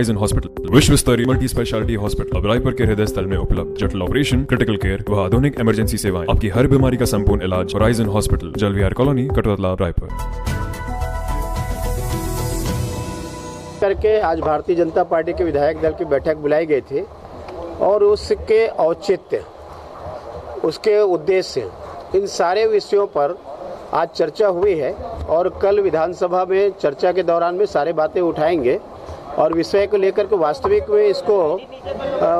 Hospital विश्व स्तरीय multi speciality hospital अब रायपुर के हृदय स्थल में उपलब्ध। जटिल ऑपरेशन, क्रिटिकल केयर व आधुनिक इमरजेंसी सेवाएं, आपकी हर बीमारी का संपूर्ण इलाज। Horizon hospital, जलविहार colony, Katotala, Raipur. करके आज भारतीय जनता पार्टी के विधायक दल की बैठक बुलाई गई थी और उसके औचित्य, उसके उद्देश्य, इन सारे विषयों पर आज चर्चा हुई है और कल विधानसभा में चर्चा के दौरान में सारे बातें उठाएंगे और विषय को लेकर के वास्तविक में इसको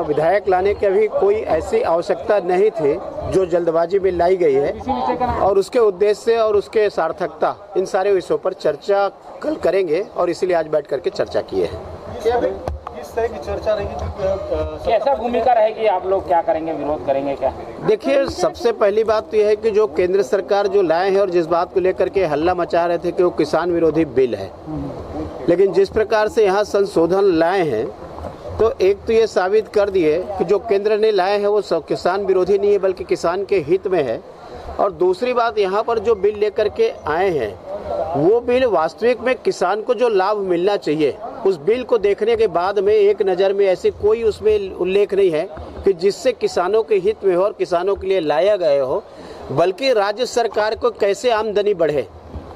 विधायक लाने की अभी कोई ऐसी आवश्यकता नहीं थी जो जल्दबाजी में लाई गई है और उसके उद्देश्य और उसके सार्थकता, इन सारे विषयों पर चर्चा कल करेंगे और इसीलिए आज बैठ करके चर्चा किए हैं। इस तरह की चर्चा रहेगी, कैसा भूमिका रहेगी, आप लोग क्या करेंगे, विरोध करेंगे क्या? देखिए, सबसे पहली बात तो यह है कि जो केंद्र सरकार जो लाए हैं और जिस बात को लेकर के हल्ला मचा रहे थे कि वो किसान विरोधी बिल है, लेकिन जिस प्रकार से यहाँ संशोधन लाए हैं तो एक तो ये साबित कर दिए कि जो केंद्र ने लाए हैं वो सब किसान विरोधी नहीं है बल्कि किसान के हित में है। और दूसरी बात, यहाँ पर जो बिल लेकर के आए हैं वो बिल वास्तविक में किसान को जो लाभ मिलना चाहिए, उस बिल को देखने के बाद में एक नज़र में ऐसे कोई उसमें उल्लेख नहीं है कि जिससे किसानों के हित में हो और किसानों के लिए लाया गया हो, बल्कि राज्य सरकार को कैसे आमदनी बढ़े,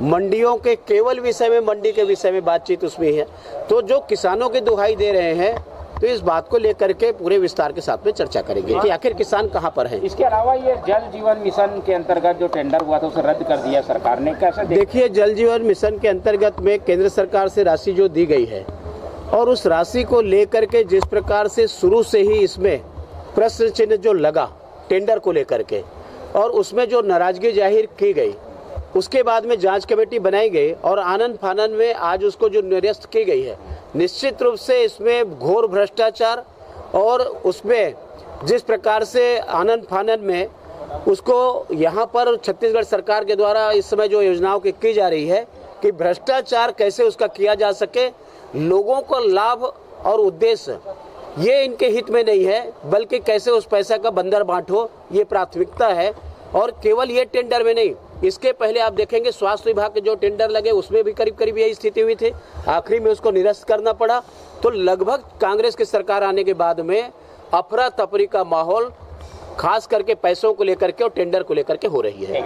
मंडियों के केवल विषय में, मंडी के विषय में बातचीत उसमें है। तो जो किसानों की दुहाई दे रहे हैं तो इस बात को लेकर के पूरे विस्तार के साथ में चर्चा करेंगे कि आखिर किसान कहां पर है। इसके अलावा ये जल जीवन मिशन के अंतर्गत जो टेंडर हुआ था उसे रद्द कर दिया सरकार ने, कैसे देखिए, जल जीवन मिशन के अंतर्गत में केंद्र सरकार से राशि जो दी गई है और उस राशि को लेकर के जिस प्रकार से शुरू से ही इसमें प्रश्न चिन्ह जो लगा टेंडर को लेकर के और उसमें जो नाराजगी जाहिर की गई, उसके बाद में जांच कमेटी बनाई गई और आनन फानन में आज उसको जो निरस्त की गई है, निश्चित रूप से इसमें घोर भ्रष्टाचार और उसमें जिस प्रकार से आनन फानन में उसको यहाँ पर छत्तीसगढ़ सरकार के द्वारा इस समय जो योजनाओं की जा रही है कि भ्रष्टाचार कैसे उसका किया जा सके, लोगों को लाभ और उद्देश्य ये इनके हित में नहीं है बल्कि कैसे उस पैसा का बंदर बांटो, ये प्राथमिकता है। और केवल ये टेंडर में नहीं, इसके पहले आप देखेंगे स्वास्थ्य विभाग के जो टेंडर लगे उसमें भी करीब करीब यही स्थिति हुई थी, आखिरी में उसको निरस्त करना पड़ा। तो लगभग कांग्रेस की सरकार आने के बाद में अफरा तफरी का माहौल खास करके पैसों को लेकर के और टेंडर को लेकर के हो रही है।